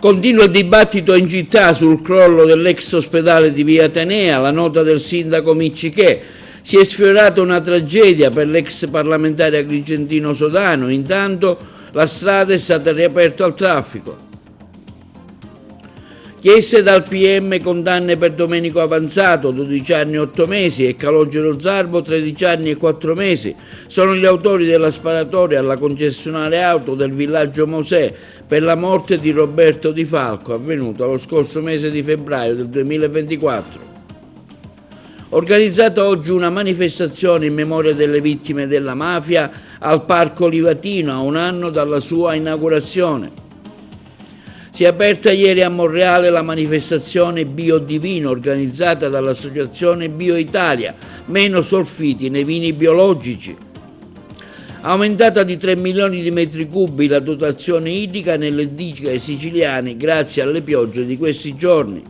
Continua il dibattito in città sul crollo dell'ex ospedale di Via Atenea, la nota del sindaco Miccichè. Si è sfiorata una tragedia per l'ex parlamentare agrigentino Sodano, intanto la strada è stata riaperta al traffico. Chiese dal PM condanne per Domenico Avanzato, 12 anni e 8 mesi, e Calogero Zarbo, 13 anni e 4 mesi. Sono gli autori della sparatoria alla concessionaria auto del villaggio Mosè per la morte di Roberto Di Falco, avvenuta lo scorso mese di febbraio del 2024. Organizzata oggi una manifestazione in memoria delle vittime della mafia al Parco Livatino, a un anno dalla sua inaugurazione. Si è aperta ieri a Monreale la manifestazione Biodivino organizzata dall'associazione Bio Italia, meno solfiti nei vini biologici. Aumentata di 3 milioni di metri cubi la dotazione idrica nelle dighe siciliane grazie alle piogge di questi giorni.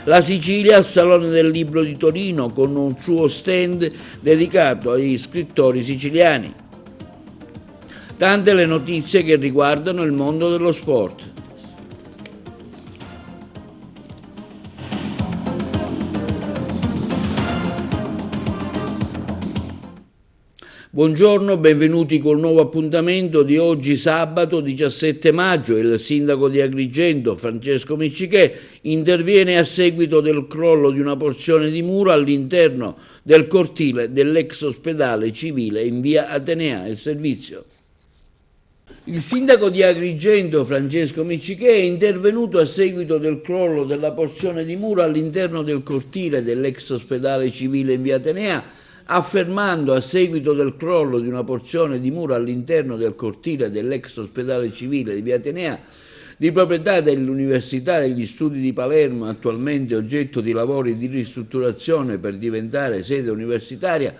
La Sicilia al Salone del Libro di Torino con un suo stand dedicato agli scrittori siciliani. Tante le notizie che riguardano il mondo dello sport. Buongiorno, benvenuti col nuovo appuntamento di oggi sabato 17 maggio. Il sindaco di Agrigento, Francesco Miccichè, interviene a seguito del crollo di una porzione di muro all'interno del cortile dell'ex ospedale civile in via Atenea. Il servizio. Il sindaco di Agrigento, Francesco Miccichè, è intervenuto a seguito del crollo della porzione di muro all'interno del cortile dell'ex ospedale civile in via Atenea, affermando a seguito del crollo di una porzione di muro all'interno del cortile dell'ex ospedale civile di via Atenea, di proprietà dell'Università degli Studi di Palermo, attualmente oggetto di lavori di ristrutturazione per diventare sede universitaria.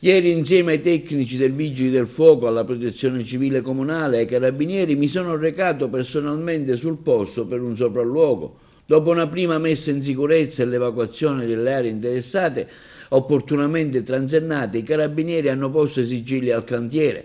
Ieri, insieme ai tecnici del Vigili del Fuoco, alla Protezione Civile Comunale e ai Carabinieri, mi sono recato personalmente sul posto per un sopralluogo. Dopo una prima messa in sicurezza e l'evacuazione delle aree interessate, opportunamente transennate, i Carabinieri hanno posto i sigilli al cantiere.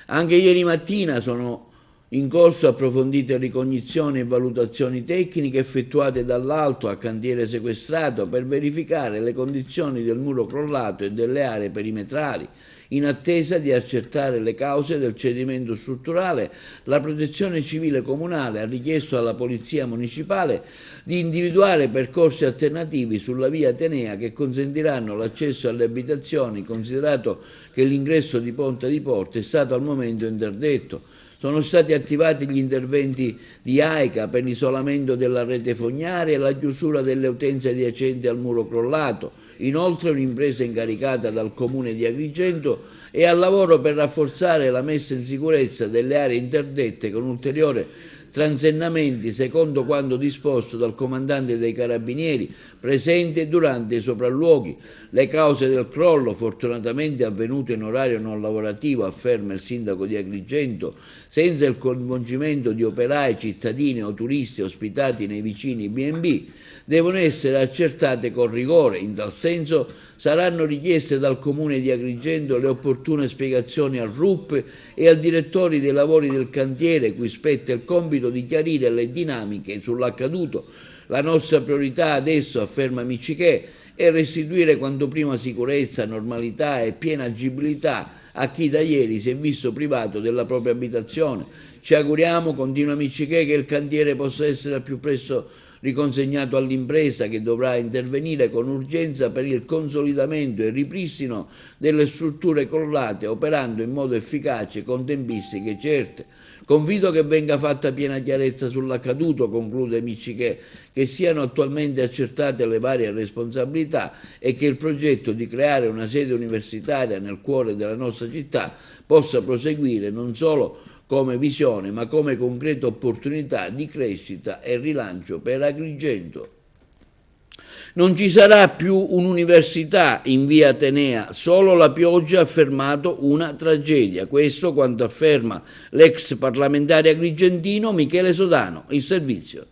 Anche ieri mattina sono in corso approfondite ricognizioni e valutazioni tecniche effettuate dall'Alto a cantiere sequestrato per verificare le condizioni del muro crollato e delle aree perimetrali. In attesa di accertare le cause del cedimento strutturale, la Protezione Civile Comunale ha richiesto alla Polizia Municipale di individuare percorsi alternativi sulla via Atenea che consentiranno l'accesso alle abitazioni, considerato che l'ingresso di Ponte di Porta è stato al momento interdetto. Sono stati attivati gli interventi di AICA per l'isolamento della rete fognaria e la chiusura delle utenze adiacenti al muro crollato. Inoltre un'impresa incaricata dal Comune di Agrigento è al lavoro per rafforzare la messa in sicurezza delle aree interdette con ulteriori transennamenti secondo quanto disposto dal comandante dei Carabinieri presente durante i sopralluoghi. Le cause del crollo, fortunatamente avvenuto in orario non lavorativo, afferma il sindaco di Agrigento, senza il coinvolgimento di operai, cittadini o turisti ospitati nei vicini B&B, devono essere accertate con rigore. In tal senso saranno richieste dal Comune di Agrigento le opportune spiegazioni al RUP e al direttore dei lavori del cantiere, cui spetta il compito di chiarire le dinamiche sull'accaduto. La nostra priorità adesso, afferma Miccichè, è restituire quanto prima sicurezza, normalità e piena agibilità a chi da ieri si è visto privato della propria abitazione. Ci auguriamo, continua Miccichè, che il cantiere possa essere al più presto riconsegnato all'impresa, che dovrà intervenire con urgenza per il consolidamento e il ripristino delle strutture crollate, operando in modo efficace con tempistiche certe. Confido che venga fatta piena chiarezza sull'accaduto, conclude Miccichè, che siano attualmente accertate le varie responsabilità e che il progetto di creare una sede universitaria nel cuore della nostra città possa proseguire non solo come visione, ma come concreta opportunità di crescita e rilancio per Agrigento. Non ci sarà più un'università in via Atenea, solo la pioggia ha fermato una tragedia. Questo quanto afferma l'ex parlamentare agrigentino Michele Sodano. Il servizio.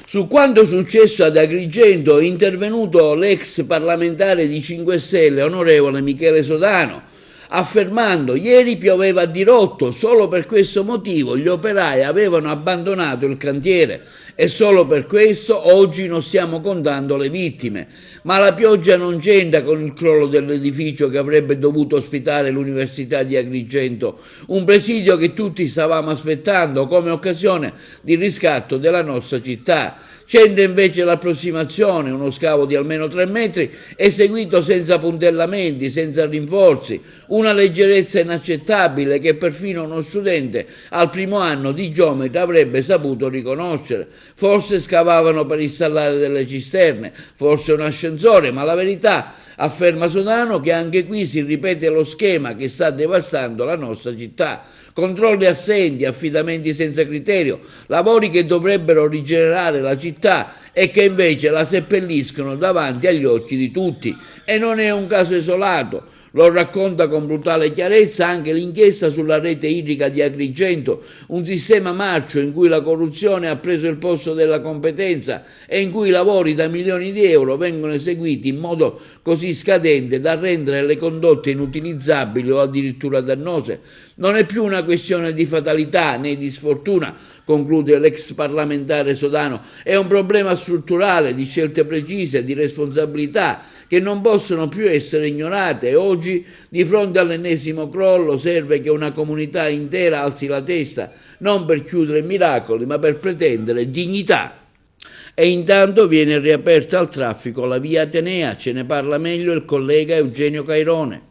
Su quanto successo ad Agrigento è intervenuto l'ex parlamentare di 5 Stelle, onorevole Michele Sodano. affermando: ieri pioveva a dirotto, solo per questo motivo gli operai avevano abbandonato il cantiere e solo per questo oggi non stiamo contando le vittime. Ma la pioggia non c'entra con il crollo dell'edificio che avrebbe dovuto ospitare l'Università di Agrigento, un presidio che tutti stavamo aspettando come occasione di riscatto della nostra città. C'entra invece l'approssimazione, uno scavo di almeno 3 metri, eseguito senza puntellamenti, senza rinforzi, una leggerezza inaccettabile che perfino uno studente al primo anno di geometra avrebbe saputo riconoscere. Forse scavavano per installare delle cisterne, forse un ascensore, ma la verità, afferma Sodano, che anche qui si ripete lo schema che sta devastando la nostra città. Controlli assenti, affidamenti senza criterio, lavori che dovrebbero rigenerare la città e che invece la seppelliscono davanti agli occhi di tutti. E non è un caso isolato. Lo racconta con brutale chiarezza anche l'inchiesta sulla rete idrica di Agrigento, un sistema marcio in cui la corruzione ha preso il posto della competenza e in cui lavori da milioni di euro vengono eseguiti in modo così scadente da rendere le condotte inutilizzabili o addirittura dannose. Non è più una questione di fatalità né di sfortuna, conclude l'ex parlamentare Sodano, è un problema strutturale di scelte precise, di responsabilità che non possono più essere ignorate e oggi, di fronte all'ennesimo crollo, serve che una comunità intera alzi la testa, non per chiudere miracoli, ma per pretendere dignità. E intanto viene riaperta al traffico la via Atenea, ce ne parla meglio il collega Eugenio Cairone.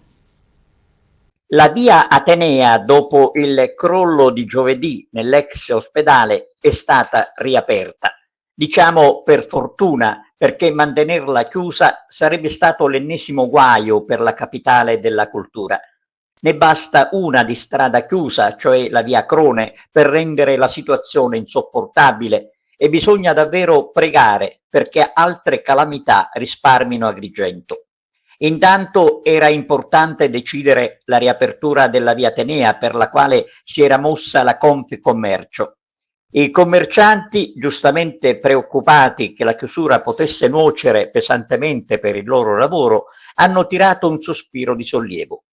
La via Atenea, dopo il crollo di giovedì nell'ex ospedale, è stata riaperta. Diciamo per fortuna, perché mantenerla chiusa sarebbe stato l'ennesimo guaio per la capitale della cultura. Ne basta una di strada chiusa, cioè la via Crone, per rendere la situazione insopportabile e bisogna davvero pregare perché altre calamità risparmino Agrigento. Intanto era importante decidere la riapertura della via Atenea, per la quale si era mossa la Confcommercio. I commercianti, giustamente preoccupati che la chiusura potesse nuocere pesantemente per il loro lavoro, hanno tirato un sospiro di sollievo.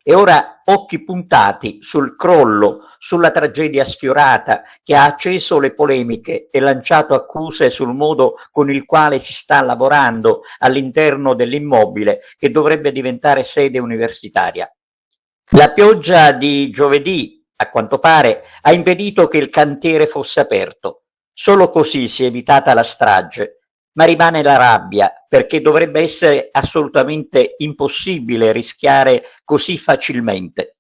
E ora occhi puntati sul crollo, sulla tragedia sfiorata che ha acceso le polemiche e lanciato accuse sul modo con il quale si sta lavorando all'interno dell'immobile che dovrebbe diventare sede universitaria. La pioggia di giovedì, a quanto pare, ha impedito che il cantiere fosse aperto. Solo così si è evitata la strage, ma rimane la rabbia, perché dovrebbe essere assolutamente impossibile rischiare così facilmente.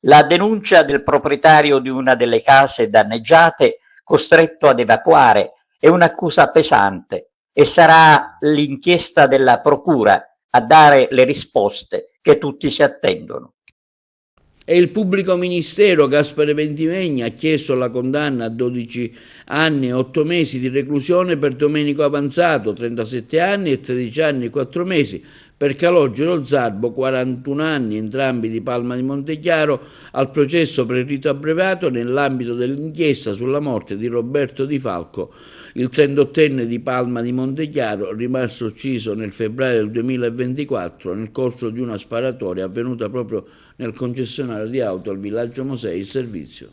La denuncia del proprietario di una delle case danneggiate, costretto ad evacuare, è un'accusa pesante e sarà l'inchiesta della procura a dare le risposte che tutti si attendono. E il pubblico ministero Gaspare Ventimegna ha chiesto la condanna a 12 anni e 8 mesi di reclusione per Domenico Avanzato, 37 anni e 13 anni e 4 mesi, per Calogero Zarbo, 41 anni, entrambi di Palma di Montechiaro, al processo per il rito abbreviato nell'ambito dell'inchiesta sulla morte di Roberto Di Falco, il 38enne di Palma di Montechiaro, rimasto ucciso nel febbraio del 2024 nel corso di una sparatoria avvenuta proprio nel concessionario di auto al villaggio Mosei, il servizio.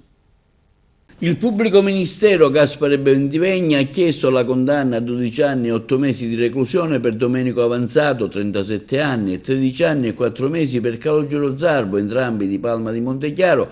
Il pubblico ministero Gaspare Bentivegna ha chiesto la condanna a 12 anni e 8 mesi di reclusione per Domenico Avanzato, 37 anni, e 13 anni e 4 mesi per Calogero Zarbo, entrambi di Palma di Montechiaro,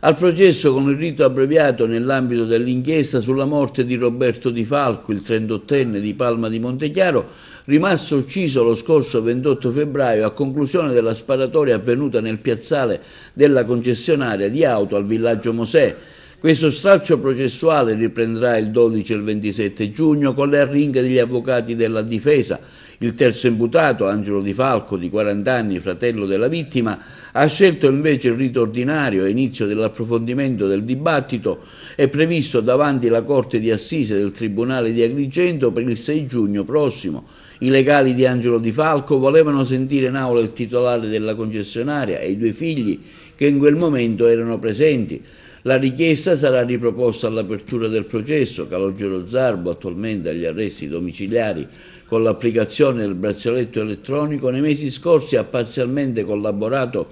al processo con il rito abbreviato nell'ambito dell'inchiesta sulla morte di Roberto Di Falco, il 38enne di Palma di Montechiaro, rimasto ucciso lo scorso 28 febbraio a conclusione della sparatoria avvenuta nel piazzale della concessionaria di auto al villaggio Mosè. Questo stralcio processuale riprenderà il 12 e il 27 giugno con le arringhe degli avvocati della difesa. Il terzo imputato, Angelo Di Falco, di 40 anni, fratello della vittima, ha scelto invece il rito ordinario e inizio dell'approfondimento del dibattito è previsto davanti alla Corte di Assise del Tribunale di Agrigento per il 6 giugno prossimo. I legali di Angelo Di Falco volevano sentire in aula il titolare della concessionaria e i 2 figli che in quel momento erano presenti. La richiesta sarà riproposta all'apertura del processo. Calogero Zarbo, attualmente agli arresti domiciliari con l'applicazione del braccialetto elettronico, nei mesi scorsi ha parzialmente collaborato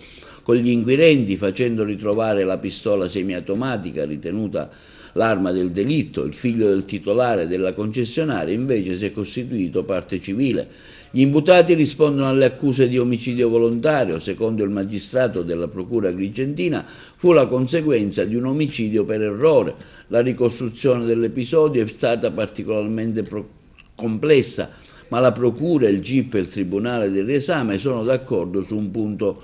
con gli inquirenti, facendo ritrovare la pistola semiautomatica ritenuta l'arma del delitto. Il figlio del titolare della concessionaria invece si è costituito parte civile. Gli imputati rispondono alle accuse di omicidio volontario. Secondo il magistrato della procura agrigentina fu la conseguenza di un omicidio per errore. La ricostruzione dell'episodio è stata particolarmente complessa, ma la procura, il GIP e il tribunale del riesame sono d'accordo su un punto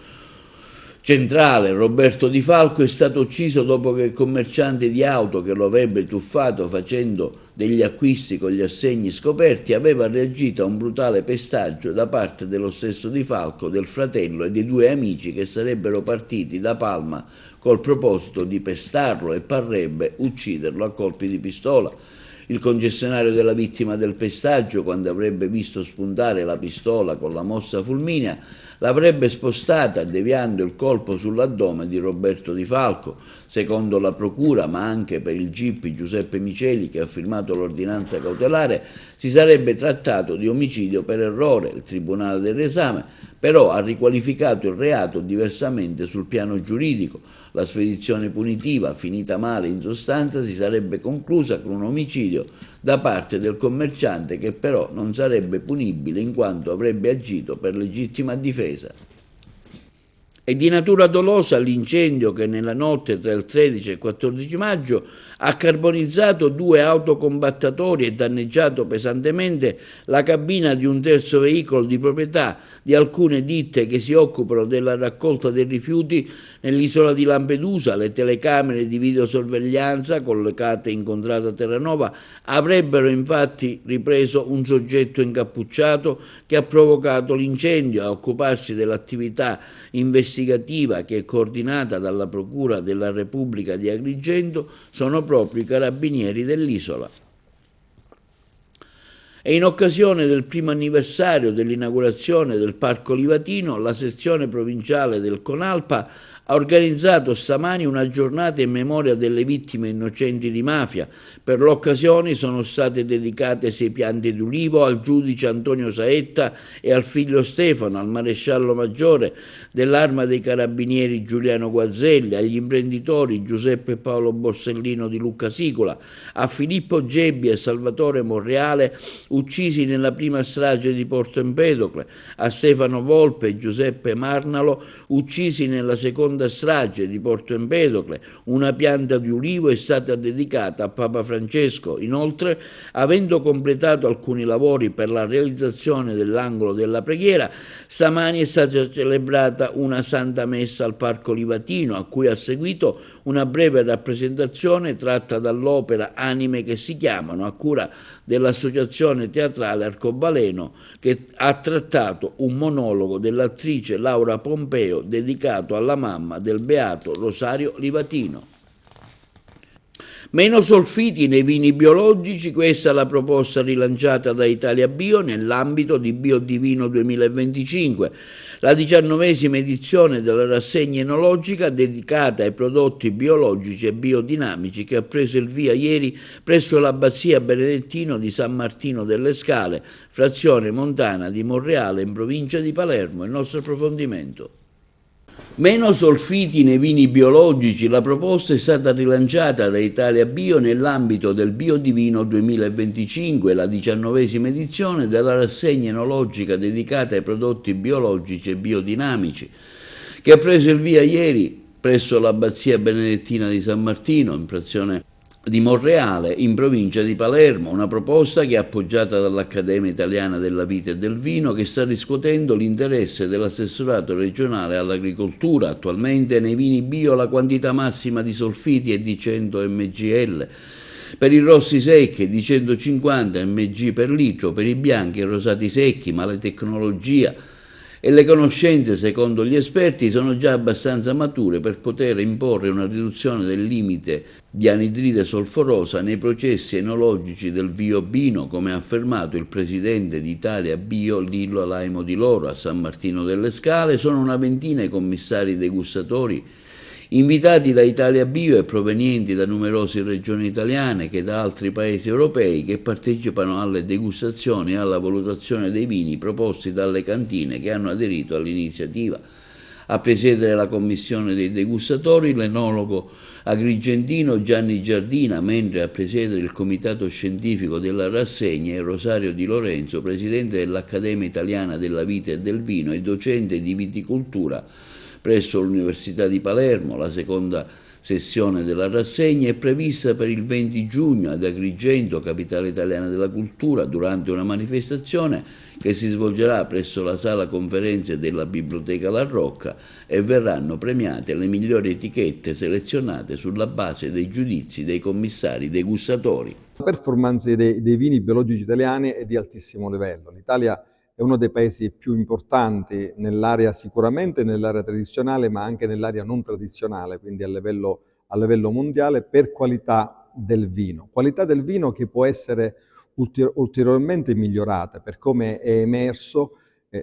centrale. Roberto Di Falco è stato ucciso dopo che il commerciante di auto che lo avrebbe truffato facendo degli acquisti con gli assegni scoperti aveva reagito a un brutale pestaggio da parte dello stesso Di Falco, del fratello e dei due amici che sarebbero partiti da Palma col proposito di pestarlo e parrebbe ucciderlo a colpi di pistola. Il concessionario della vittima del pestaggio, quando avrebbe visto spuntare la pistola con la mossa fulminea, l'avrebbe spostata deviando il colpo sull'addome di Roberto Di Falco. Secondo la procura, ma anche per il GIP Giuseppe Miceli, che ha firmato l'ordinanza cautelare, si sarebbe trattato di omicidio per errore. Il tribunale del riesame però ha riqualificato il reato diversamente sul piano giuridico. La spedizione punitiva, finita male in sostanza, si sarebbe conclusa con un omicidio da parte del commerciante, che però non sarebbe punibile in quanto avrebbe agito per legittima difesa. È di natura dolosa l'incendio che nella notte tra il 13 e il 14 maggio ha carbonizzato 2 autocombattatori e danneggiato pesantemente la cabina di un terzo veicolo di proprietà di alcune ditte che si occupano della raccolta dei rifiuti nell'isola di Lampedusa. Le telecamere di videosorveglianza collocate in contrada Terranova avrebbero infatti ripreso un soggetto incappucciato che ha provocato l'incendio. A occuparsi dell'attività investigativa, che è coordinata dalla Procura della Repubblica di Agrigento, sono proprio i carabinieri dell'isola. E in occasione del primo anniversario dell'inaugurazione del Parco Livatino, la sezione provinciale del CONALPA ha organizzato stamani una giornata in memoria delle vittime innocenti di mafia. Per l'occasione sono state dedicate 6 piante di ulivo al giudice Antonio Saetta e al figlio Stefano, al maresciallo maggiore dell'Arma dei Carabinieri Giuliano Guazzelli, agli imprenditori Giuseppe e Paolo Borsellino di Lucca Sicola, a Filippo Gebbi e Salvatore Monreale, uccisi nella prima strage di Porto Empedocle, a Stefano Volpe e Giuseppe Marnalo, uccisi nella seconda strage di Porto Empedocle. Una pianta di ulivo è stata dedicata a Papa Francesco. Inoltre, avendo completato alcuni lavori per la realizzazione dell'angolo della preghiera, stamani è stata celebrata una Santa Messa al Parco Livatino, a cui ha seguito una breve rappresentazione tratta dall'opera Anime che si chiamano, a cura dell'Associazione Teatrale Arcobaleno, che ha trattato un monologo dell'attrice Laura Pompeo dedicato alla mamma del beato Rosario Livatino. Meno solfiti nei vini biologici, questa è la proposta rilanciata da Italia Bio nell'ambito di Biodivino 2025, la 19ª edizione della rassegna enologica dedicata ai prodotti biologici e biodinamici, che ha preso il via ieri presso l'Abbazia Benedettino di San Martino delle Scale, frazione montana di Monreale, in provincia di Palermo. Il nostro approfondimento. Meno solfiti nei vini biologici, la proposta è stata rilanciata da Italia Bio nell'ambito del Biodivino 2025, la 19ª edizione della rassegna enologica dedicata ai prodotti biologici e biodinamici, che ha preso il via ieri presso l'Abbazia Benedettina di San Martino, in frazione di Monreale, in provincia di Palermo. Una proposta che è appoggiata dall'Accademia Italiana della Vite e del Vino, che sta riscuotendo l'interesse dell'assessorato regionale all'agricoltura. Attualmente nei vini bio la quantità massima di solfiti è di 100 mgl, per i rossi secchi di 150 mg per litro, per i bianchi e rosati secchi, ma la tecnologia e le conoscenze, secondo gli esperti, sono già abbastanza mature per poter imporre una riduzione del limite di anidride solforosa nei processi enologici del Biobino, come ha affermato il presidente di Italia Bio Lillo Laimo Di Loro. A San Martino delle Scale sono una ventina i commissari degustatori invitati da Italia Bio e provenienti da numerose regioni italiane che da altri paesi europei, che partecipano alle degustazioni e alla valutazione dei vini proposti dalle cantine che hanno aderito all'iniziativa. A presiedere la commissione dei degustatori l'enologo agrigentino Gianni Giardina, mentre a presiedere il comitato scientifico della rassegna è Rosario Di Lorenzo, presidente dell'Accademia Italiana della Vite e del Vino e docente di viticoltura presso l'Università di Palermo. La seconda sessione della rassegna è prevista per il 20 giugno ad Agrigento, capitale italiana della cultura, durante una manifestazione che si svolgerà presso la sala conferenze della Biblioteca La Rocca, e verranno premiate le migliori etichette selezionate sulla base dei giudizi dei commissari degustatori. La performance dei vini biologici italiani è di altissimo livello. L'Italia è uno dei paesi più importanti nell'area, sicuramente nell'area tradizionale, ma anche nell'area non tradizionale, quindi a livello mondiale, per qualità del vino. Qualità del vino che può essere ulteriormente migliorata, per come è emerso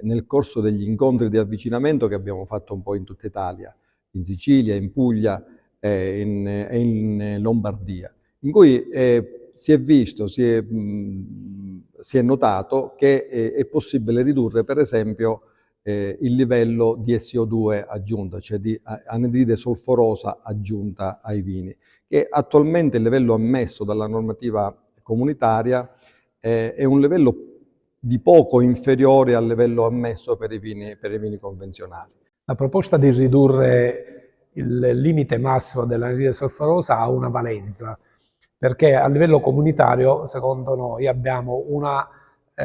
nel corso degli incontri di avvicinamento che abbiamo fatto un po' in tutta Italia, in Sicilia, in Puglia e in Lombardia, in cui si è visto, si è notato che è possibile ridurre, per esempio, il livello di SO2 aggiunta, cioè di anidride solforosa aggiunta ai vini, che attualmente il livello ammesso dalla normativa comunitaria è un livello di poco inferiore al livello ammesso per i vini convenzionali. La proposta di ridurre il limite massimo dell'anidride solforosa ha una valenza, perché a livello comunitario, secondo noi, abbiamo una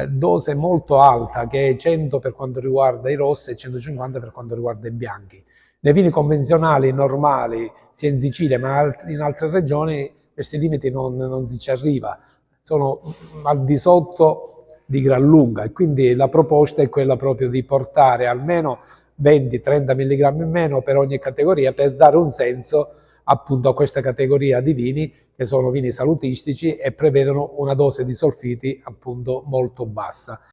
dose molto alta, che è 100 per quanto riguarda i rossi e 150 per quanto riguarda i bianchi. Nei vini convenzionali normali, sia in Sicilia ma in altre regioni, questi limiti non si ci arriva, sono al di sotto di gran lunga, e quindi la proposta è quella proprio di portare almeno 20-30 mg in meno per ogni categoria, per dare un senso appunto a questa categoria di vini, che sono vini salutistici e prevedono una dose di solfiti appunto molto bassa.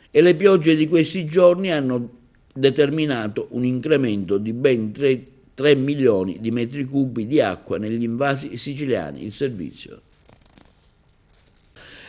E le piogge di questi giorni hanno determinato un incremento di ben 3 milioni di metri cubi di acqua negli invasi siciliani. Il servizio.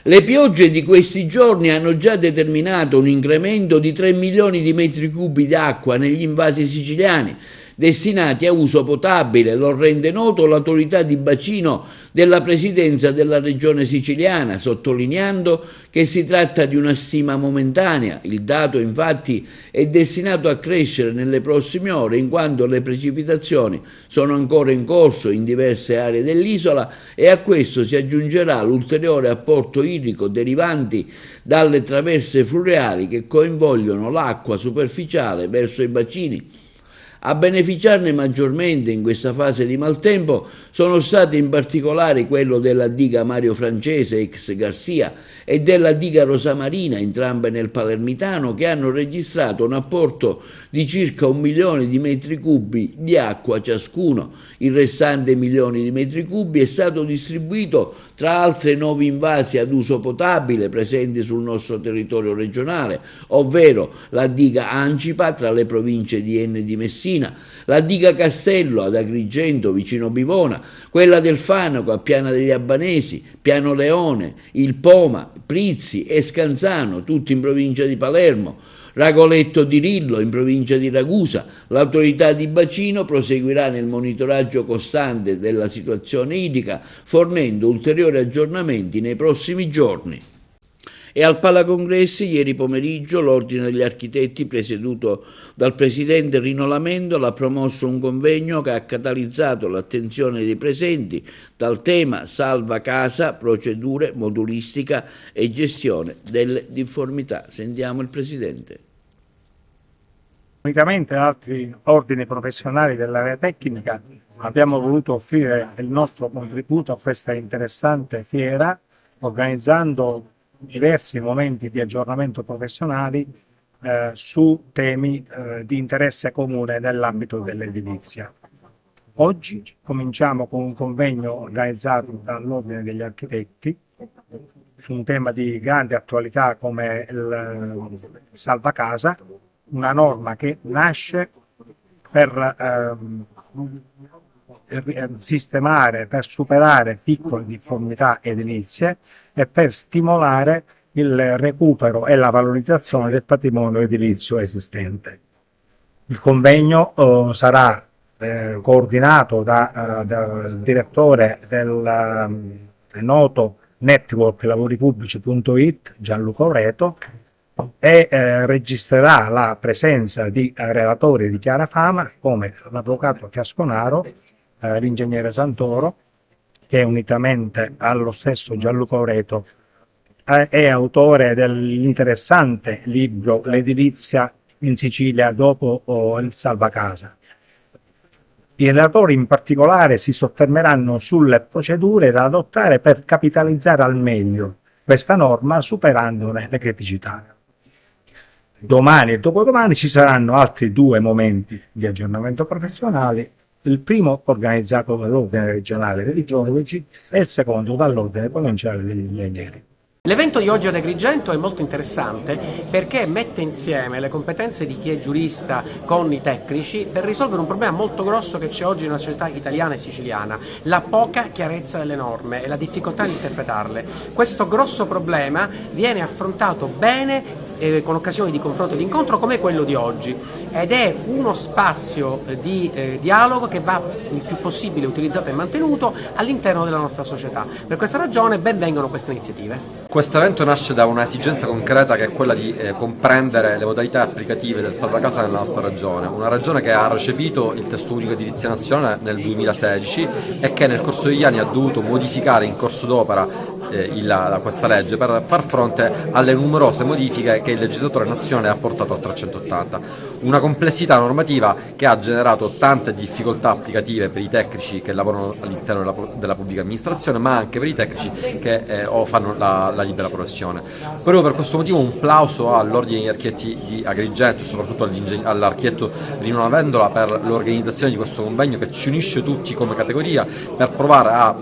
Le piogge di questi giorni hanno già determinato un incremento di 3 milioni di metri cubi di acqua negli invasi siciliani, destinati a uso potabile. Lo rende noto l'autorità di bacino della presidenza della regione siciliana, sottolineando che si tratta di una stima momentanea. Il dato infatti è destinato a crescere nelle prossime ore, in quanto le precipitazioni sono ancora in corso in diverse aree dell'isola, e a questo si aggiungerà l'ulteriore apporto idrico derivante dalle traverse fluviali che coinvolgono l'acqua superficiale verso i bacini. A beneficiarne maggiormente in questa fase di maltempo sono stati in particolare quello della diga Mario Francese ex Garcia e della diga Rosamarina, entrambe nel Palermitano, che hanno registrato un apporto di circa 1 milione di metri cubi di acqua ciascuno. Il restante milione di metri cubi è stato distribuito tra altre 9 invasi ad uso potabile presenti sul nostro territorio regionale, ovvero la diga Ancipa tra le province di Enna e di Messina, la diga Castello ad Agrigento vicino Bivona, quella del Fanaco a Piana degli Abbanesi, Piano Leone, il Poma, Prizzi e Scanzano, tutti in provincia di Palermo, Ragoletto di Rillo in provincia di Ragusa. L'autorità di bacino proseguirà nel monitoraggio costante della situazione idrica, fornendo ulteriori aggiornamenti nei prossimi giorni. E al Palacongressi ieri pomeriggio l'Ordine degli Architetti, presieduto dal presidente Rino Lamendola, ha promosso un convegno che ha catalizzato l'attenzione dei presenti dal tema Salva Casa, procedure, modulistica e gestione delle difformità. Sentiamo il presidente. Unitamente ad altri ordini professionali dell'area tecnica abbiamo voluto offrire il nostro contributo a questa interessante fiera, organizzando diversi momenti di aggiornamento professionali su temi di interesse comune nell'ambito dell'edilizia. Oggi cominciamo con un convegno organizzato dall'Ordine degli Architetti su un tema di grande attualità come il Salva Casa, una norma che nasce per sistemare, per superare piccole difformità edilizie e per stimolare il recupero e la valorizzazione del patrimonio edilizio esistente. Il convegno sarà coordinato dal direttore del noto network lavoripublici.it Gianluca Oreto e registrerà la presenza di relatori di chiara fama come l'avvocato Fiasconaro, l'ingegnere Santoro, che unitamente allo stesso Gianluca Oreto è autore dell'interessante libro L'edilizia in Sicilia dopo il salvacasa. I relatori in particolare si soffermeranno sulle procedure da adottare per capitalizzare al meglio questa norma superandone le criticità. Domani e dopodomani ci saranno altri 2 momenti di aggiornamento professionale, il primo organizzato dall'Ordine regionale dei geologi e il secondo dall'Ordine provinciale degli ingegneri. L'evento di oggi ad Agrigento è molto interessante perché mette insieme le competenze di chi è giurista con i tecnici per risolvere un problema molto grosso che c'è oggi nella società italiana e siciliana, la poca chiarezza delle norme e la difficoltà di interpretarle. Questo grosso problema viene affrontato bene con occasioni di confronto e di incontro come quello di oggi ed è uno spazio di dialogo che va il più possibile utilizzato e mantenuto all'interno della nostra società. Per questa ragione ben vengano queste iniziative. Questo evento nasce da un'esigenza concreta che è quella di comprendere le modalità applicative del salvacasa nella nostra regione, una regione che ha recepito il testo unico edilizia nazionale nel 2016 e che nel corso degli anni ha dovuto modificare in corso d'opera questa legge per far fronte alle numerose modifiche che il legislatore nazionale ha portato al 380. Una complessità normativa che ha generato tante difficoltà applicative per i tecnici che lavorano all'interno della pubblica amministrazione, ma anche per i tecnici che fanno la libera professione. Proprio per questo motivo un plauso all'Ordine degli Architetti di Agrigento e soprattutto all'architetto Rino Lavendola per l'organizzazione di questo convegno che ci unisce tutti come categoria per provare a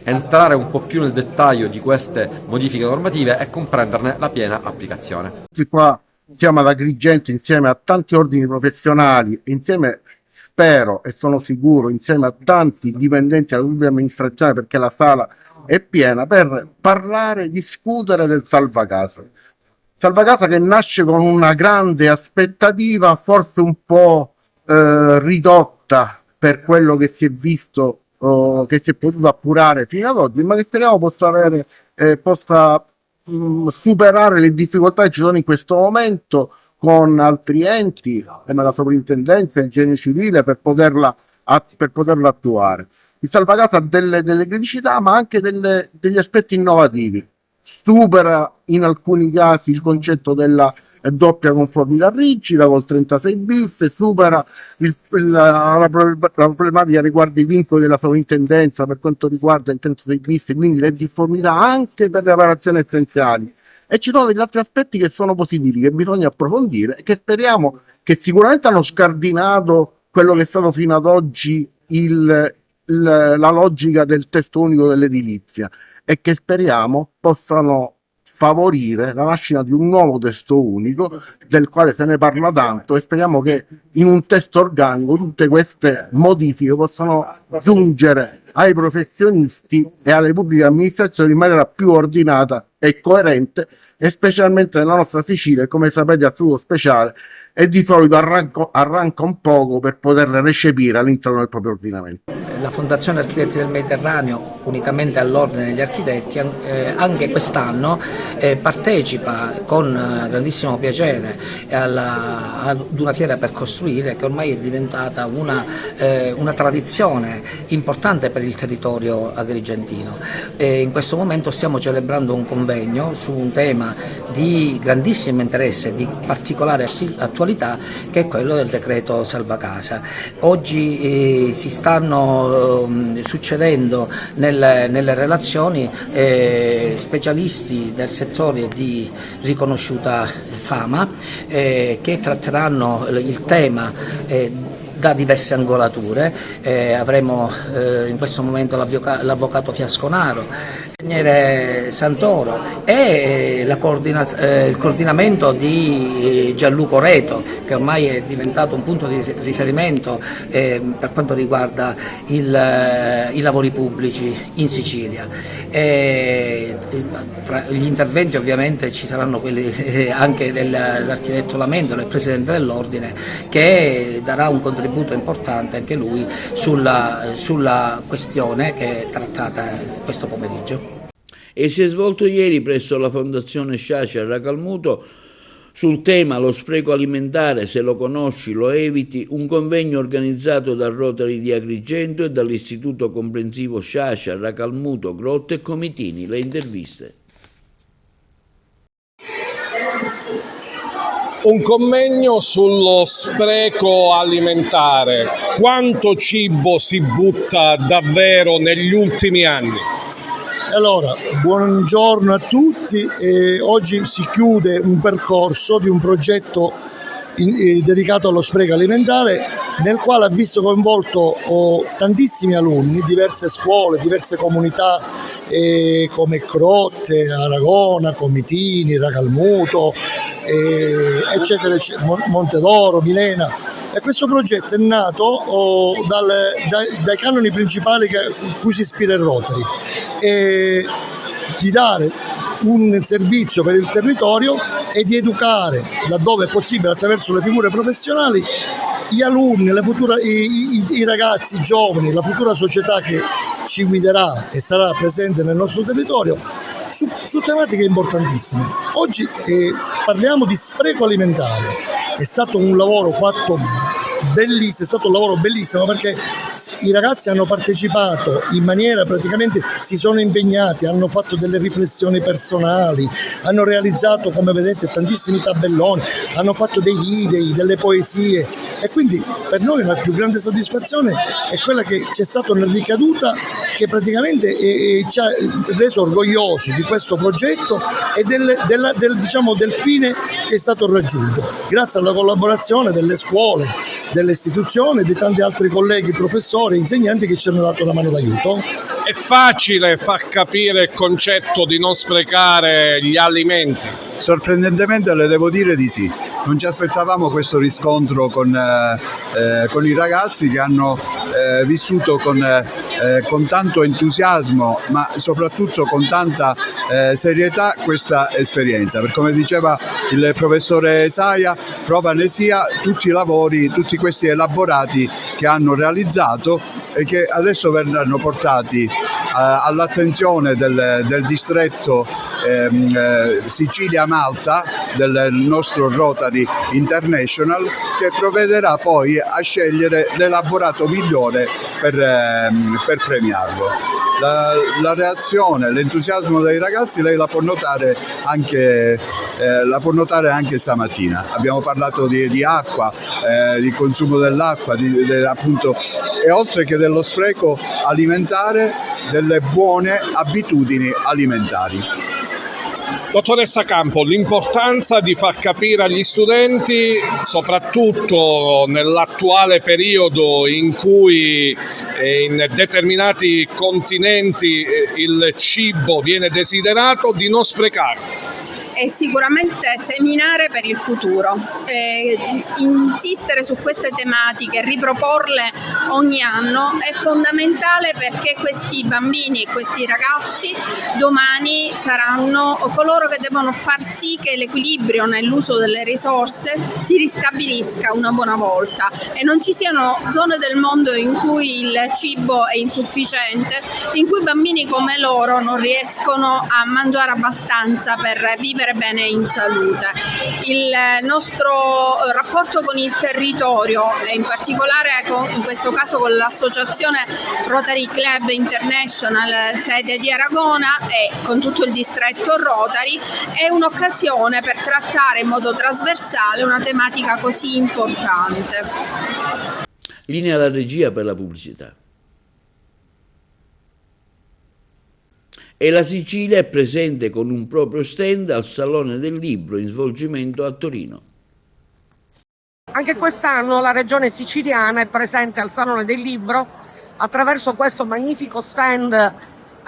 entrare un po' più nel dettaglio di queste modifiche normative e comprenderne la piena applicazione. Qua siamo ad Agrigento insieme a tanti ordini professionali, insieme spero e sono sicuro insieme a tanti dipendenti della pubblica amministrazione, perché la sala è piena, per parlare, discutere del salvacasa. Salvacasa che nasce con una grande aspettativa, forse un po' ridotta per quello che si è visto, che si è potuto appurare fino ad oggi, ma che speriamo possa superare le difficoltà che ci sono in questo momento con altri enti, come la sovrintendenza e il genio civile, per poterla attuare. Il salvacasa ha delle criticità, ma anche degli aspetti innovativi. Supera in alcuni casi il concetto della doppia conformità rigida col 36 bis, supera la problematica riguardo i vincoli della sovrintendenza per quanto riguarda il 36 bis, quindi le difformità anche per le operazioni essenziali. E ci sono degli altri aspetti che sono positivi, che bisogna approfondire e che speriamo, che sicuramente hanno scardinato quello che è stato fino ad oggi la logica del testo unico dell'edilizia, e che speriamo possano favorire la nascita di un nuovo testo unico del quale se ne parla tanto, e speriamo che in un testo organico tutte queste modifiche possano giungere ai professionisti e alle pubbliche amministrazioni in maniera più ordinata e coerente, e specialmente nella nostra Sicilia, come sapete, a suo speciale, e di solito arranca un poco per poterle recepire all'interno del proprio ordinamento. La Fondazione Architetti del Mediterraneo, unitamente all'Ordine degli Architetti, anche quest'anno partecipa con grandissimo piacere ad una fiera per costruire che ormai è diventata una tradizione importante per il territorio agrigentino. In questo momento stiamo celebrando un convegno su un tema di grandissimo interesse, di particolare attualità, che è quello del decreto salvacasa. Oggi si stanno succedendo nelle relazioni specialisti del settore di riconosciuta fama che tratteranno il tema da diverse angolature. Avremo in questo momento l'avvocato Fiasconaro l'ingegnere Santoro e il coordinamento di Gianluca Reto, che ormai è diventato un punto di riferimento per quanto riguarda i lavori pubblici in Sicilia. Tra gli interventi ovviamente ci saranno quelli anche dell'architetto Lamendolo, il presidente dell'ordine, che darà un contributo importante anche lui sulla questione che è trattata questo pomeriggio. E si è svolto ieri presso la Fondazione Sciascia a Racalmuto sul tema lo spreco alimentare, se lo conosci lo eviti, un convegno organizzato dal Rotary di Agrigento e dall'Istituto Comprensivo Sciascia, Racalmuto, Grotto e Comitini. Le interviste. Un convegno sullo spreco alimentare. Quanto cibo si butta davvero negli ultimi anni? Allora, buongiorno a tutti. Oggi si chiude un percorso di un progetto dedicato allo spreco alimentare, nel quale ha visto coinvolto tantissimi alunni, diverse scuole, diverse comunità come Crotte, Aragona, Comitini, Racalmuto, eccetera, eccetera, Montedoro, Milena. E questo progetto è nato dai canoni principali cui si ispira il Rotary, di dare un servizio per il territorio e di educare, laddove è possibile, attraverso le figure professionali, gli alunni, i ragazzi, i giovani, la futura società che ci guiderà e sarà presente nel nostro territorio su tematiche importantissime. Oggi parliamo di spreco alimentare. È stato un lavoro fatto bellissimo, è stato un lavoro bellissimo perché i ragazzi hanno partecipato in maniera, praticamente si sono impegnati, hanno fatto delle riflessioni personali, hanno realizzato, come vedete, tantissimi tabelloni, hanno fatto dei video, delle poesie, e quindi per noi la più grande soddisfazione è quella che c'è stata una ricaduta che praticamente ci ha reso orgogliosi di questo progetto e del fine che è stato raggiunto, grazie alla collaborazione delle scuole, delle istituzioni e di tanti altri colleghi, professori e insegnanti che ci hanno dato una mano d'aiuto. È facile far capire il concetto di non sprecare gli alimenti? Sorprendentemente le devo dire di sì. Non ci aspettavamo questo riscontro con i ragazzi che hanno vissuto con tanto entusiasmo, ma soprattutto con tanta serietà questa esperienza. Per come diceva il professore Saia, prova ne sia tutti i lavori, tutti questi elaborati che hanno realizzato e che adesso verranno portati all'attenzione del distretto Sicilia-Malta del nostro Rotary International, che provvederà poi a scegliere l'elaborato migliore per premiarlo. La reazione, l'entusiasmo dei ragazzi lei la può notare anche stamattina. Abbiamo parlato di acqua, di consumo dell'acqua, appunto, e oltre che dello spreco alimentare, delle buone abitudini alimentari. Dottoressa Campo, l'importanza di far capire agli studenti, soprattutto nell'attuale periodo in cui in determinati continenti il cibo viene desiderato, di non sprecarlo. È sicuramente seminare per il futuro, insistere su queste tematiche, riproporle ogni anno è fondamentale, perché questi bambini e questi ragazzi domani saranno coloro che devono far sì che l'equilibrio nell'uso delle risorse si ristabilisca una buona volta e non ci siano zone del mondo in cui il cibo è insufficiente, in cui bambini come loro non riescono a mangiare abbastanza per vivere bene in salute. Il nostro rapporto con il territorio, e in particolare in questo caso con l'associazione Rotary Club International sede di Aragona e con tutto il distretto Rotary, è un'occasione per trattare in modo trasversale una tematica così importante. Linea alla regia per la pubblicità. E la Sicilia è presente con un proprio stand al Salone del Libro in svolgimento a Torino. Anche quest'anno la regione siciliana è presente al Salone del Libro attraverso questo magnifico stand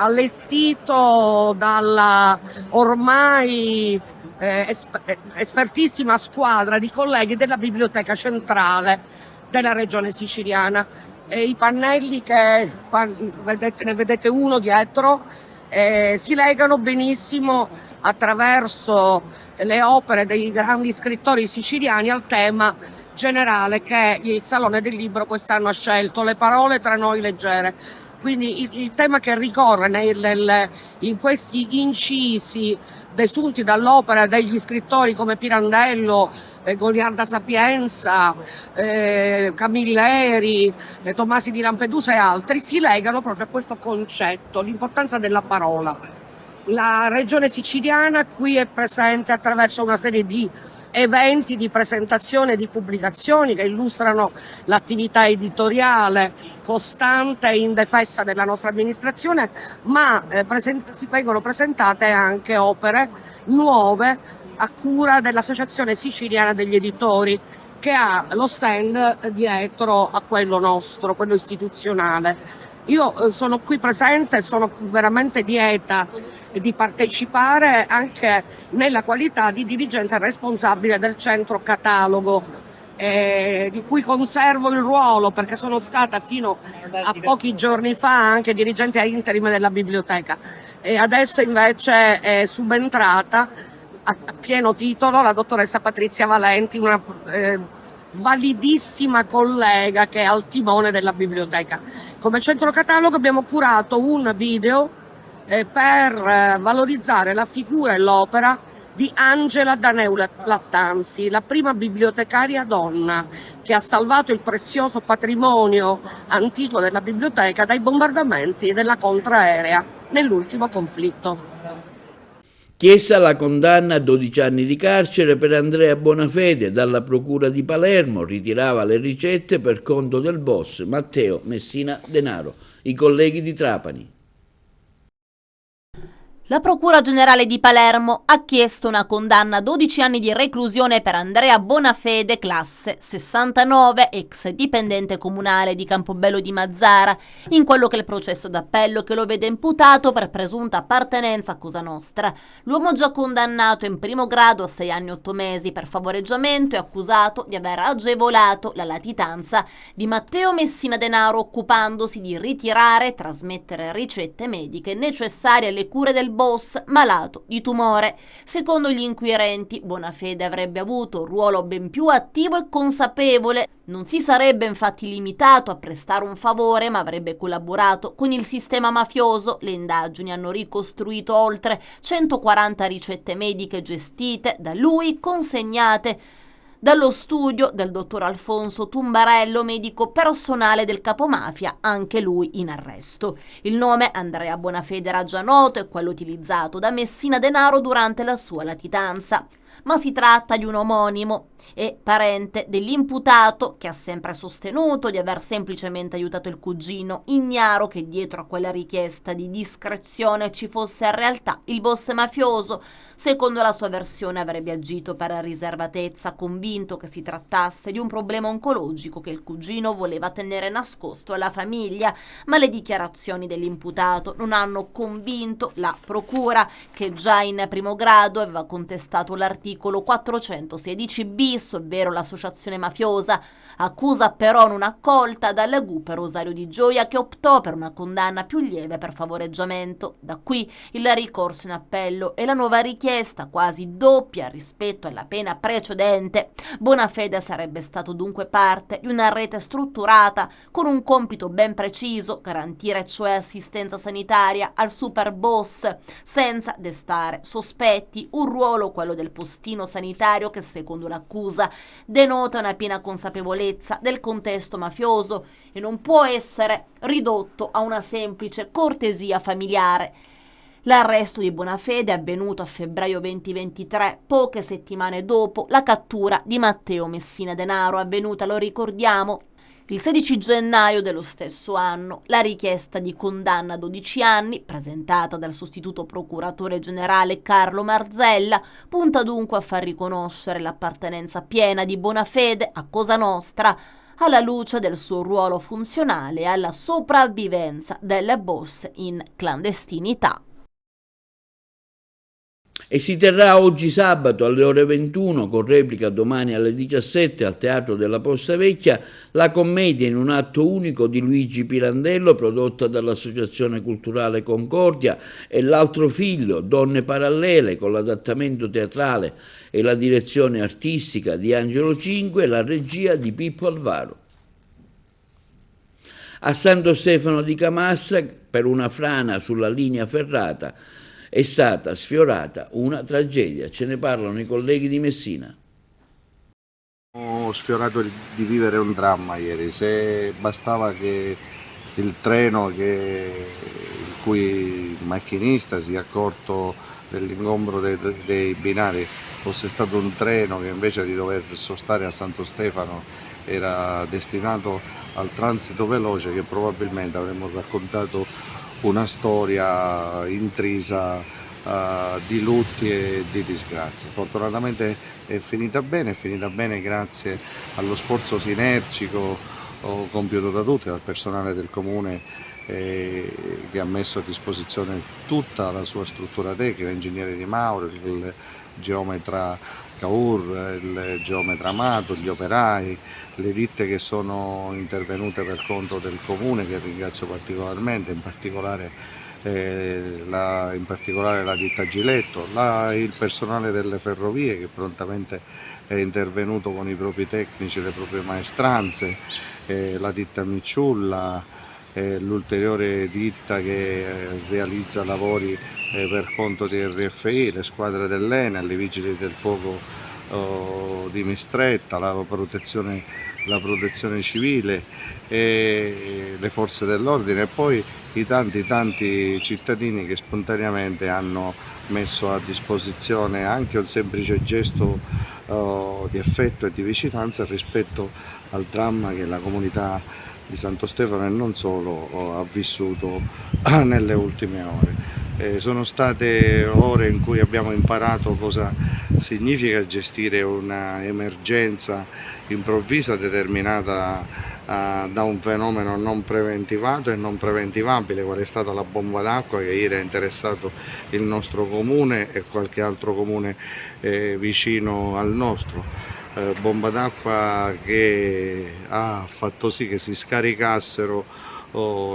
allestito dalla ormai espertissima squadra di colleghi della Biblioteca Centrale della Regione Siciliana. I pannelli che ne vedete uno dietro si legano benissimo attraverso le opere dei grandi scrittori siciliani al tema generale che il Salone del Libro quest'anno ha scelto, le parole tra noi leggere. Quindi il tema che ricorre in questi incisi desunti dall'opera degli scrittori come Pirandello, Goliarda Sapienza, Camilleri, Tomasi di Lampedusa e altri, si legano proprio a questo concetto, l'importanza della parola. La Regione Siciliana qui è presente attraverso una serie di eventi di presentazione di pubblicazioni che illustrano l'attività editoriale costante e indefessa della nostra amministrazione, ma si vengono presentate anche opere nuove a cura dell'Associazione Siciliana degli Editori, che ha lo stand dietro a quello nostro, quello istituzionale. Io sono qui presente e sono veramente lieta di partecipare anche nella qualità di dirigente responsabile del centro catalogo, di cui conservo il ruolo perché sono stata fino a pochi giorni fa anche dirigente a interim della biblioteca, e adesso invece è subentrata a pieno titolo la dottoressa Patrizia Valenti, una validissima collega che è al timone della biblioteca. Come centro catalogo abbiamo curato un video per valorizzare la figura e l'opera di Angela Daneu Lattanzi, la prima bibliotecaria donna che ha salvato il prezioso patrimonio antico della biblioteca dai bombardamenti della contraerea nell'ultimo conflitto. Chiesa la condanna a 12 anni di carcere per Andrea Bonafede. Dalla procura di Palermo ritirava le ricette per conto del boss Matteo Messina Denaro. I colleghi di Trapani. La Procura Generale di Palermo ha chiesto una condanna a 12 anni di reclusione per Andrea Bonafede, classe 69, ex dipendente comunale di Campobello di Mazzara, in quello che è il processo d'appello che lo vede imputato per presunta appartenenza a Cosa Nostra. L'uomo già condannato in primo grado a 6 anni e 8 mesi per favoreggiamento è accusato di aver agevolato la latitanza di Matteo Messina Denaro occupandosi di ritirare e trasmettere ricette mediche necessarie alle cure del boss malato di tumore. Secondo gli inquirenti, Bonafede avrebbe avuto un ruolo ben più attivo e consapevole. Non si sarebbe infatti limitato a prestare un favore, ma avrebbe collaborato con il sistema mafioso. Le indagini hanno ricostruito oltre 140 ricette mediche gestite da lui, consegnate dallo studio del dottor Alfonso Tumbarello, medico personale del capomafia, anche lui in arresto. Il nome Andrea Bonafede era già noto e quello utilizzato da Messina Denaro durante la sua latitanza, ma si tratta di un omonimo e parente dell'imputato che ha sempre sostenuto di aver semplicemente aiutato il cugino, ignaro che dietro a quella richiesta di discrezione ci fosse in realtà il boss mafioso. Secondo la sua versione avrebbe agito per riservatezza, convinto che si trattasse di un problema oncologico che il cugino voleva tenere nascosto alla famiglia, ma le dichiarazioni dell'imputato non hanno convinto la procura, che già in primo grado aveva contestato l'articolo 416 bis, ovvero l'associazione mafiosa, accusa però non accolta dal GUP Rosario Di Gioia, che optò per una condanna più lieve per favoreggiamento. Da qui il ricorso in appello e la nuova richiesta, quasi doppia rispetto alla pena precedente. Bonafede sarebbe stato dunque parte di una rete strutturata con un compito ben preciso, garantire cioè assistenza sanitaria al super boss senza destare sospetti, un ruolo, quello del postino sanitario, che secondo l'accusa denota una piena consapevolezza del contesto mafioso e non può essere ridotto a una semplice cortesia familiare. L'arresto di Bonafede è avvenuto a febbraio 2023, poche settimane dopo la cattura di Matteo Messina Denaro, avvenuta, lo ricordiamo, il 16 gennaio dello stesso anno. La richiesta di condanna a 12 anni, presentata dal sostituto procuratore generale Carlo Marzella, punta dunque a far riconoscere l'appartenenza piena di Bonafede a Cosa Nostra, alla luce del suo ruolo funzionale alla sopravvivenza delle boss in clandestinità. E si terrà oggi sabato alle ore 21, con replica domani alle 17 al Teatro della Posta Vecchia, la commedia in un atto unico di Luigi Pirandello, prodotta dall'Associazione Culturale Concordia, e L'altro figlio, Donne parallele, con l'adattamento teatrale e la direzione artistica di Angelo Cinque e la regia di Pippo Alvaro. A Santo Stefano di Camastra, per una frana sulla linea ferrata, è stata sfiorata una tragedia. Ce ne parlano i colleghi di Messina. Ho sfiorato di vivere un dramma ieri. Se bastava che il treno il cui il macchinista si è accorto dell'ingombro dei binari fosse stato un treno che invece di dover sostare a Santo Stefano era destinato al transito veloce, che probabilmente avremmo raccontato una storia intrisa di lutti e di disgrazie. Fortunatamente è finita bene grazie allo sforzo sinergico compiuto da tutti, dal personale del comune che ha messo a disposizione tutta la sua struttura tecnica, l'ingegnere Di Mauro, il geometra Caur, il geometra Amato, gli operai, le ditte che sono intervenute per conto del comune, che ringrazio particolarmente, in particolare la ditta Giletto, il personale delle ferrovie che prontamente è intervenuto con i propri tecnici e le proprie maestranze, la ditta Micciulla, l'ulteriore ditta che realizza lavori per conto di RFI, le squadre dell'Enel, i vigili del fuoco di Mistretta, la protezione civile e le forze dell'ordine, e poi i tanti cittadini che spontaneamente hanno messo a disposizione anche un semplice gesto di affetto e di vicinanza rispetto al dramma che la comunità di Santo Stefano e non solo ha vissuto nelle ultime ore. Sono state ore in cui abbiamo imparato cosa significa gestire una emergenza improvvisa determinata da un fenomeno non preventivato e non preventivabile, qual è stata la bomba d'acqua che ieri ha interessato il nostro comune e qualche altro comune vicino al nostro. Bomba d'acqua che ha fatto sì che si scaricassero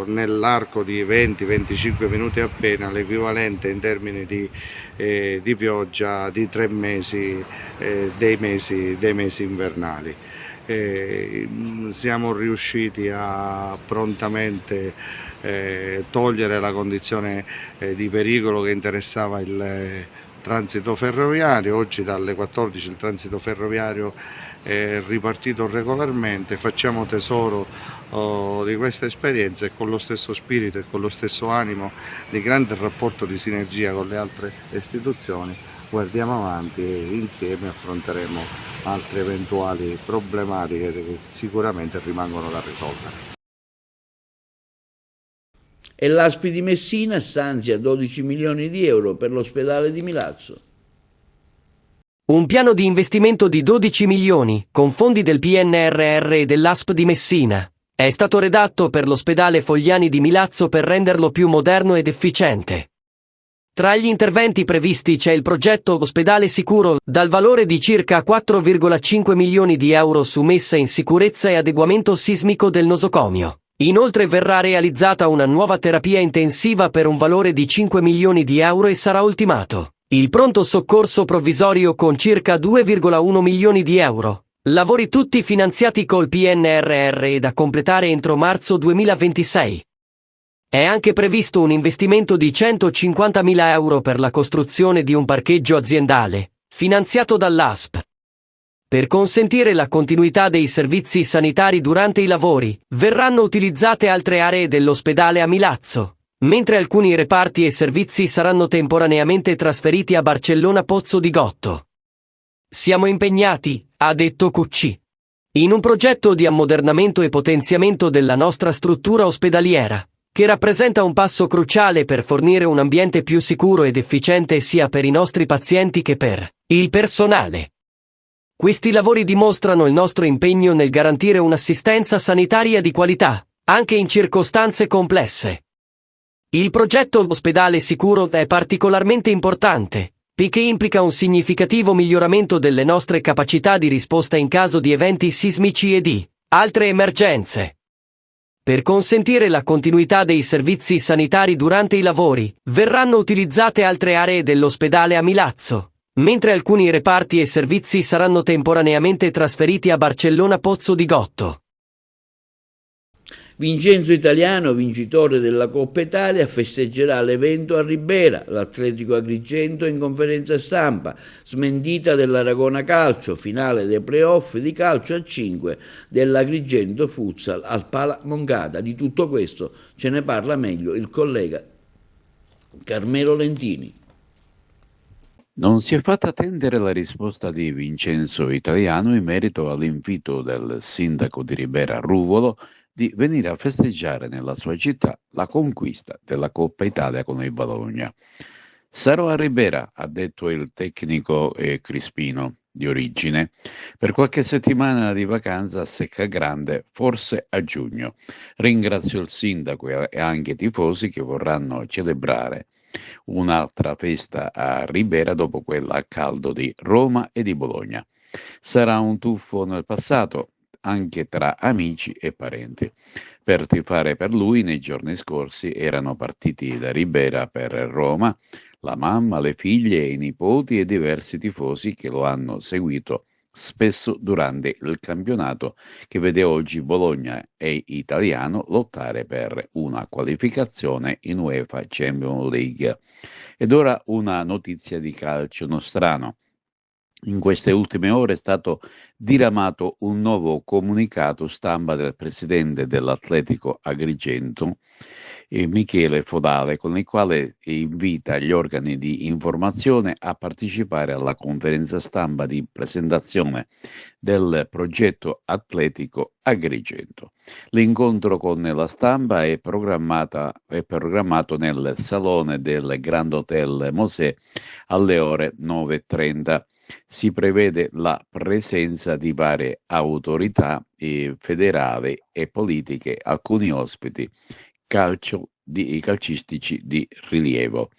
nell'arco di 20-25 minuti appena l'equivalente in termini di pioggia di 3 mesi, dei mesi invernali. Siamo riusciti a prontamente togliere la condizione di pericolo che interessava il transito ferroviario. Oggi dalle 14 il transito ferroviario è ripartito regolarmente. Facciamo tesoro di questa esperienza e con lo stesso spirito e con lo stesso animo di grande rapporto di sinergia con le altre istituzioni guardiamo avanti e insieme affronteremo altre eventuali problematiche che sicuramente rimangono da risolvere. E l'ASPI di Messina stanzia 12 milioni di euro per l'ospedale di Milazzo. Un piano di investimento di 12 milioni, con fondi del PNRR e dell'ASP di Messina, è stato redatto per l'ospedale Fogliani di Milazzo per renderlo più moderno ed efficiente. Tra gli interventi previsti c'è il progetto Ospedale Sicuro, dal valore di circa 4,5 milioni di euro su messa in sicurezza e adeguamento sismico del nosocomio. Inoltre verrà realizzata una nuova terapia intensiva per un valore di 5 milioni di euro e sarà ultimato il pronto soccorso provvisorio con circa 2,1 milioni di euro. Lavori tutti finanziati col PNRR e da completare entro marzo 2026. È anche previsto un investimento di 150.000 euro per la costruzione di un parcheggio aziendale, finanziato dall'ASP. Per consentire la continuità dei servizi sanitari durante i lavori, verranno utilizzate altre aree dell'ospedale a Milazzo, mentre alcuni reparti e servizi saranno temporaneamente trasferiti a Barcellona Pozzo di Gotto. Siamo impegnati, ha detto Cucci, in un progetto di ammodernamento e potenziamento della nostra struttura ospedaliera, che rappresenta un passo cruciale per fornire un ambiente più sicuro ed efficiente sia per i nostri pazienti che per il personale. Questi lavori dimostrano il nostro impegno nel garantire un'assistenza sanitaria di qualità, anche in circostanze complesse. Il progetto Ospedale Sicuro è particolarmente importante, perché implica un significativo miglioramento delle nostre capacità di risposta in caso di eventi sismici e di altre emergenze. Per consentire la continuità dei servizi sanitari durante i lavori, verranno utilizzate altre aree dell'ospedale a Milazzo, mentre alcuni reparti e servizi saranno temporaneamente trasferiti a Barcellona Pozzo di Gotto. Vincenzo Italiano, vincitore della Coppa Italia, festeggerà l'evento a Ribera. L'Atletico Agrigento in conferenza stampa, smentita dell'Aragona Calcio, finale dei playoff di calcio a 5 dell'Agrigento Futsal al Pala Moncada. Di tutto questo ce ne parla meglio il collega Carmelo Lentini. Non si è fatta attendere la risposta di Vincenzo Italiano in merito all'invito del sindaco di Ribera Ruvolo di venire a festeggiare nella sua città la conquista della Coppa Italia con il Bologna. Sarò a Ribera, ha detto il tecnico crispino di origine, per qualche settimana di vacanza a Seccagrande, forse a giugno. Ringrazio il sindaco e anche i tifosi che vorranno celebrare un'altra festa a Ribera dopo quella a caldo di Roma e di Bologna. Sarà un tuffo nel passato, anche tra amici e parenti. Per tifare per lui nei giorni scorsi erano partiti da Ribera per Roma la mamma, le figlie, i nipoti e diversi tifosi che lo hanno seguito spesso durante il campionato che vede oggi Bologna e Italiano lottare per una qualificazione in UEFA Champions League. Ed ora una notizia di calcio nostrano. In queste ultime ore è stato diramato un nuovo comunicato stampa del presidente dell'Atletico Agrigento, Michele Fodale, con il quale invita gli organi di informazione a partecipare alla conferenza stampa di presentazione del progetto Atletico Agrigento. L'incontro con la stampa è programmato nel salone del Grand Hotel Mosè alle ore 9:30. Si prevede la presenza di varie autorità federali e politiche, alcuni ospiti calcistici di rilievo.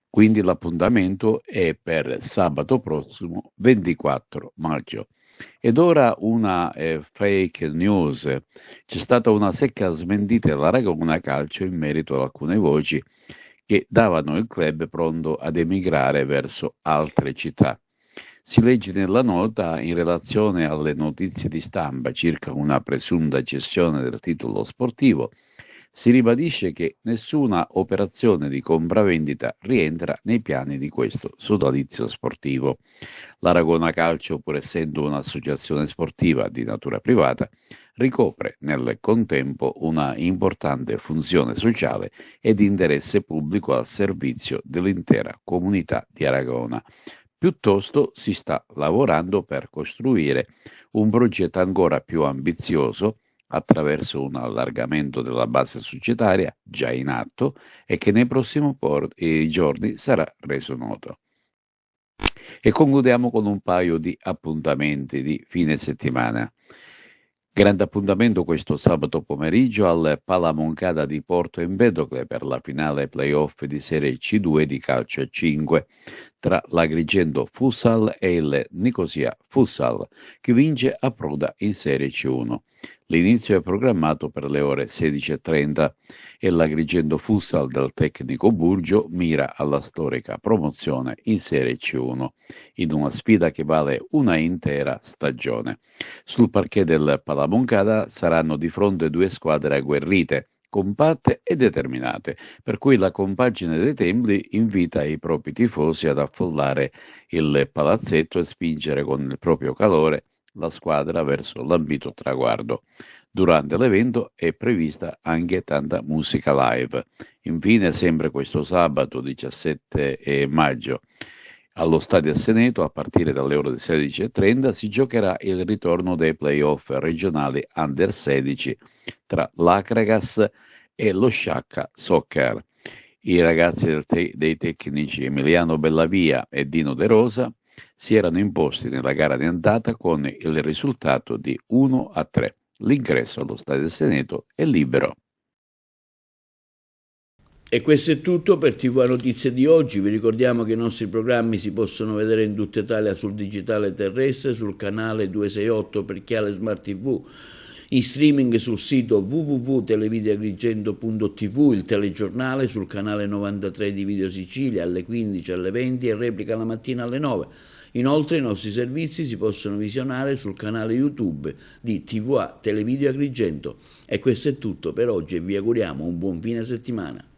Quindi l'appuntamento è per sabato prossimo 24 maggio. Ed ora una fake news. C'è stata una secca smentita dell'Aragona Calcio in merito ad alcune voci che davano il club pronto ad emigrare verso altre città. Si legge nella nota in relazione alle notizie di stampa circa una presunta cessione del titolo sportivo. Si ribadisce che nessuna operazione di compravendita rientra nei piani di questo sodalizio sportivo. L'Aragona Calcio, pur essendo un'associazione sportiva di natura privata, ricopre nel contempo una importante funzione sociale e di interesse pubblico al servizio dell'intera comunità di Aragona. Piuttosto si sta lavorando per costruire un progetto ancora più ambizioso attraverso un allargamento della base societaria già in atto e che nei prossimi giorni sarà reso noto. E concludiamo con un paio di appuntamenti di fine settimana. Grande appuntamento questo sabato pomeriggio al Pala Moncada di Porto Empedocle per la finale playoff di Serie C2 di calcio a 5 tra l'Agrigento Futsal e il Nicosia Futsal, che vince approda in Serie C1. L'inizio è programmato per le ore 16:30 e l'Agrigento Futsal del tecnico Burgio mira alla storica promozione in Serie C1, in una sfida che vale una intera stagione. Sul parquet del Pala Moncada saranno di fronte due squadre agguerrite, compatte e determinate, per cui la compagine dei Templi invita i propri tifosi ad affollare il palazzetto e spingere con il proprio calore la squadra verso l'ambito traguardo. Durante l'evento è prevista anche tanta musica live. Infine, sempre questo sabato 17 maggio, allo Stadio Asseneto, a partire dalle ore 16:30, si giocherà il ritorno dei playoff regionali Under 16 tra l'Acragas e lo Sciacca Soccer. I ragazzi dei tecnici Emiliano Bellavia e Dino De Rosa si erano imposti nella gara di andata con il risultato di 1-3. L'ingresso allo Stadio del Seneto è libero. E questo è tutto per TV Notizie di oggi. Vi ricordiamo che i nostri programmi si possono vedere in tutta Italia sul digitale terrestre, sul canale 268 per chi ha le Smart TV, in streaming sul sito www.televideoagrigento.tv, il telegiornale sul canale 93 di Video Sicilia alle 15, alle 20 e replica la mattina alle 9. Inoltre i nostri servizi si possono visionare sul canale YouTube di TVA Televideo Agrigento. E questo è tutto per oggi e vi auguriamo un buon fine settimana.